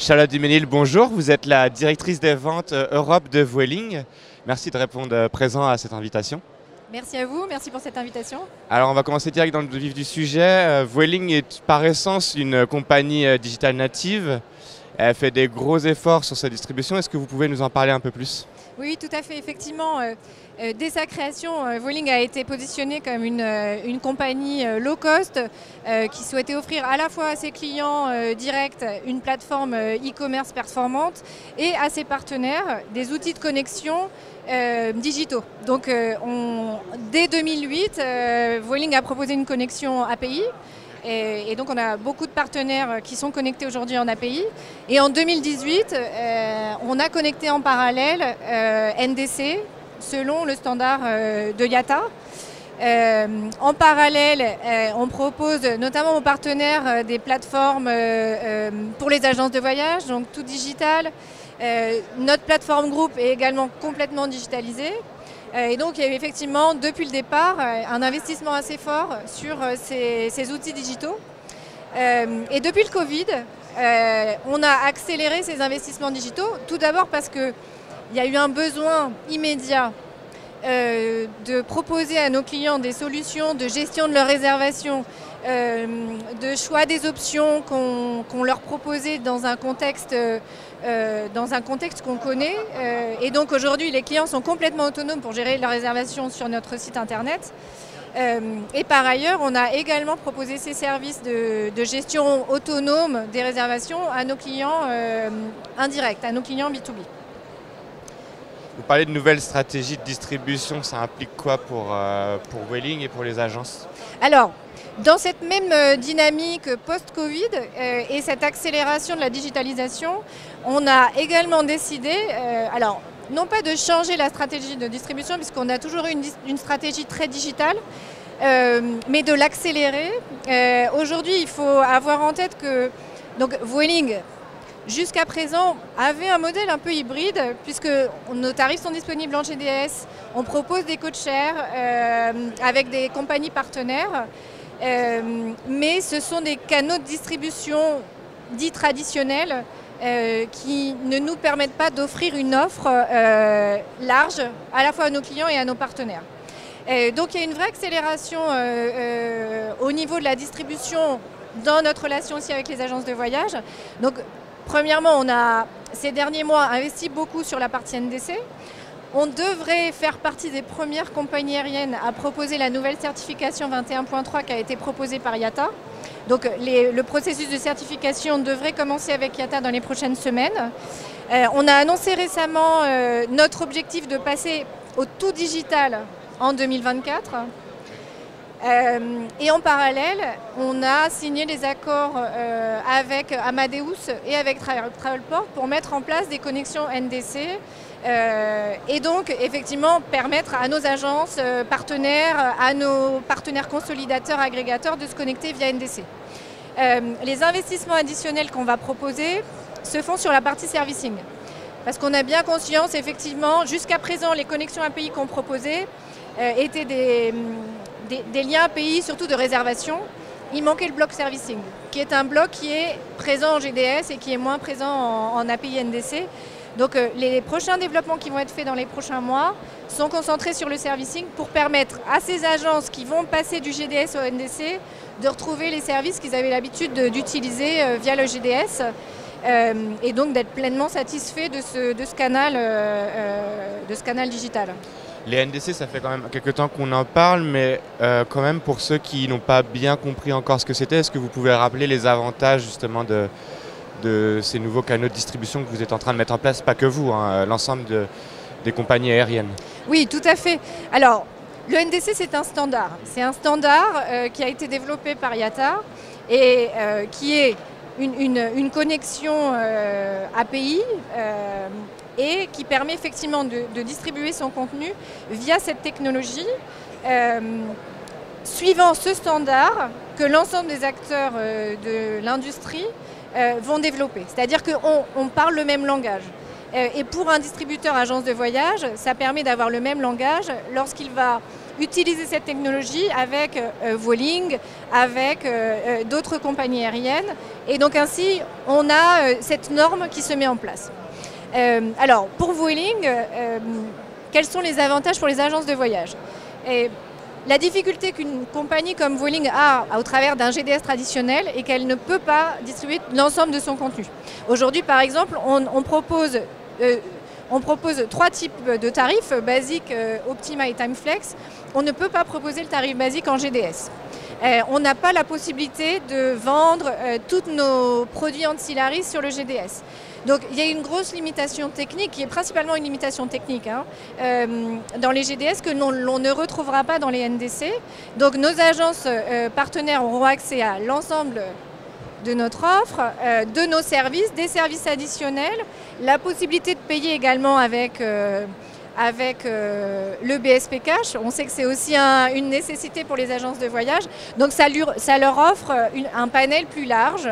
Charlotte Duménil, bonjour. Vous êtes la directrice des ventes Europe de Vueling. Merci de répondre présent à cette invitation. Merci à vous, merci pour cette invitation. Alors on va commencer direct dans le vif du sujet. Vueling est par essence une compagnie digitale native. Elle fait des gros efforts sur sa distribution. Est-ce que vous pouvez nous en parler un peu plus ? Oui, tout à fait. Effectivement, dès sa création, Vueling a été positionné comme une compagnie low cost qui souhaitait offrir à la fois à ses clients directs une plateforme e-commerce performante et à ses partenaires des outils de connexion digitaux. Donc dès 2008, Vueling a proposé une connexion API. Et donc on a beaucoup de partenaires qui sont connectés aujourd'hui en API. Et en 2018, on a connecté en parallèle NDC selon le standard de IATA. En parallèle, on propose notamment aux partenaires des plateformes pour les agences de voyage, donc tout digital. Notre plateforme groupe est également complètement digitalisée. Et donc il y a eu effectivement depuis le départ un investissement assez fort sur ces outils digitaux. Et depuis le Covid, on a accéléré ces investissements digitaux, tout d'abord parce qu'il y a eu un besoin immédiat de proposer à nos clients des solutions de gestion de leurs réservations, de choix des options qu'on leur proposait dans un contexte qu'on connaît. Et donc aujourd'hui, les clients sont complètement autonomes pour gérer leurs réservations sur notre site internet. Et par ailleurs, on a également proposé ces services de gestion autonome des réservations à nos clients indirects, à nos clients B2B. Vous parlez de nouvelles stratégies de distribution. Ça implique quoi pour Vueling et pour les agences ? Alors, dans cette même dynamique post-Covid et cette accélération de la digitalisation, on a également décidé, alors non pas de changer la stratégie de distribution, puisqu'on a toujours eu une stratégie très digitale, mais de l'accélérer. Aujourd'hui, il faut avoir en tête que donc, Vueling, jusqu'à présent, avait un modèle un peu hybride, puisque nos tarifs sont disponibles en GDS, on propose des code-share avec des compagnies partenaires. Mais ce sont des canaux de distribution dits traditionnels qui ne nous permettent pas d'offrir une offre large à la fois à nos clients et à nos partenaires. Donc il y a une vraie accélération au niveau de la distribution dans notre relation aussi avec les agences de voyage. Donc premièrement, on a ces derniers mois investi beaucoup sur la partie NDC. On devrait faire partie des premières compagnies aériennes à proposer la nouvelle certification 21.3 qui a été proposée par IATA. Donc le processus de certification devrait commencer avec IATA dans les prochaines semaines. On a annoncé récemment notre objectif de passer au tout digital en 2024. Et en parallèle, on a signé des accords avec Amadeus et avec Travelport pour mettre en place des connexions NDC et donc effectivement permettre à nos agences partenaires, à nos partenaires consolidateurs, agrégateurs de se connecter via NDC. Les investissements additionnels qu'on va proposer se font sur la partie servicing. Parce qu'on a bien conscience, effectivement, jusqu'à présent, les connexions API qu'on proposait étaient des liens API, surtout de réservation. Il manquait le bloc servicing, qui est un bloc qui est présent en GDS et qui est moins présent en API NDC. Donc les prochains développements qui vont être faits dans les prochains mois sont concentrés sur le servicing pour permettre à ces agences qui vont passer du GDS au NDC de retrouver les services qu'ils avaient l'habitude d'utiliser via le GDS et donc d'être pleinement satisfaits de ce canal digital. Les NDC, ça fait quand même quelques temps qu'on en parle, mais quand même pour ceux qui n'ont pas bien compris encore ce que c'était, est-ce que vous pouvez rappeler les avantages justement de ces nouveaux canaux de distribution que vous êtes en train de mettre en place, pas que vous, hein, l'ensemble des compagnies aériennes? Oui, tout à fait. Alors, le NDC, c'est un standard. C'est un standard qui a été développé par IATA et qui est une connexion API et qui permet effectivement de distribuer son contenu via cette technologie suivant ce standard que l'ensemble des acteurs de l'industrie vont développer. C'est-à-dire qu'on parle le même langage. Et pour un distributeur agence de voyage, ça permet d'avoir le même langage lorsqu'il va utiliser cette technologie avec Vueling, avec d'autres compagnies aériennes. Et donc ainsi, on a cette norme qui se met en place. Alors, pour Vueling, quels sont les avantages pour les agences de voyage? La difficulté qu'une compagnie comme Vueling a au travers d'un GDS traditionnel est qu'elle ne peut pas distribuer l'ensemble de son contenu. Aujourd'hui, par exemple, on propose 3 types de tarifs, basique, Optima et Timeflex. On ne peut pas proposer le tarif basique en GDS. On n'a pas la possibilité de vendre tous nos produits ancillaries sur le GDS. Donc il y a une grosse limitation technique, qui est principalement une limitation technique dans les GDS que l'on ne retrouvera pas dans les NDC. Donc nos agences partenaires auront accès à l'ensemble de notre offre, de nos services, des services additionnels, la possibilité de payer également avec le BSP Cash. On sait que c'est aussi une nécessité pour les agences de voyage. Donc ça leur offre un panel plus large.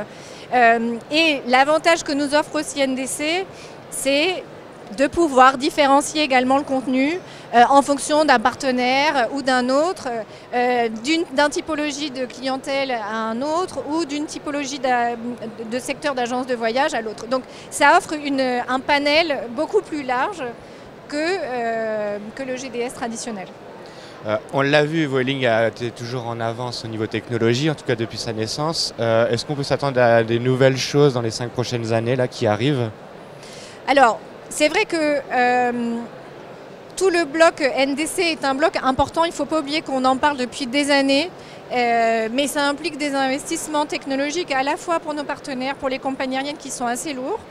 Et l'avantage que nous offre aussi NDC, c'est de pouvoir différencier également le contenu en fonction d'un partenaire ou d'un autre, d'une typologie de clientèle à un autre ou d'une typologie de secteur d'agence de voyage à l'autre. Donc ça offre un panel beaucoup plus large que le GDS traditionnel. On l'a vu, Vueling a été toujours en avance au niveau technologie, en tout cas depuis sa naissance. Est-ce qu'on peut s'attendre à des nouvelles choses dans les 5 prochaines années là, qui arrivent? Alors, c'est vrai que tout le bloc NDC est un bloc important. Il ne faut pas oublier qu'on en parle depuis des années. Mais ça implique des investissements technologiques à la fois pour nos partenaires, pour les compagnies aériennes qui sont assez lourds.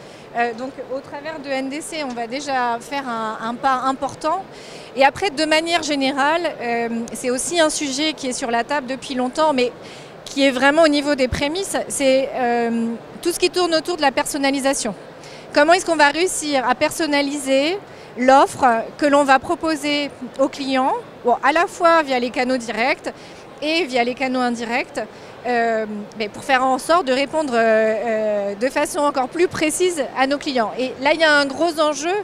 Donc au travers de NDC, on va déjà faire un pas important. Et après, de manière générale, c'est aussi un sujet qui est sur la table depuis longtemps, mais qui est vraiment au niveau des prémices, c'est tout ce qui tourne autour de la personnalisation. Comment est-ce qu'on va réussir à personnaliser l'offre que l'on va proposer aux clients, à la fois via les canaux directs et via les canaux indirects, mais pour faire en sorte de répondre de façon encore plus précise à nos clients. Et là, il y a un gros enjeu.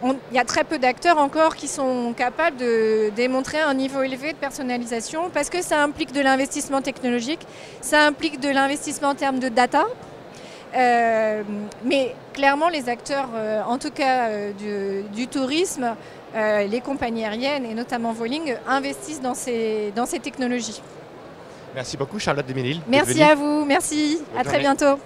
Il y a très peu d'acteurs encore qui sont capables de démontrer un niveau élevé de personnalisation parce que ça implique de l'investissement technologique, ça implique de l'investissement en termes de data. Mais clairement, les acteurs, en tout cas du tourisme, les compagnies aériennes et notamment Vueling, investissent dans ces technologies. Merci beaucoup Charlotte Desménil. Merci à vous, merci, à très bientôt.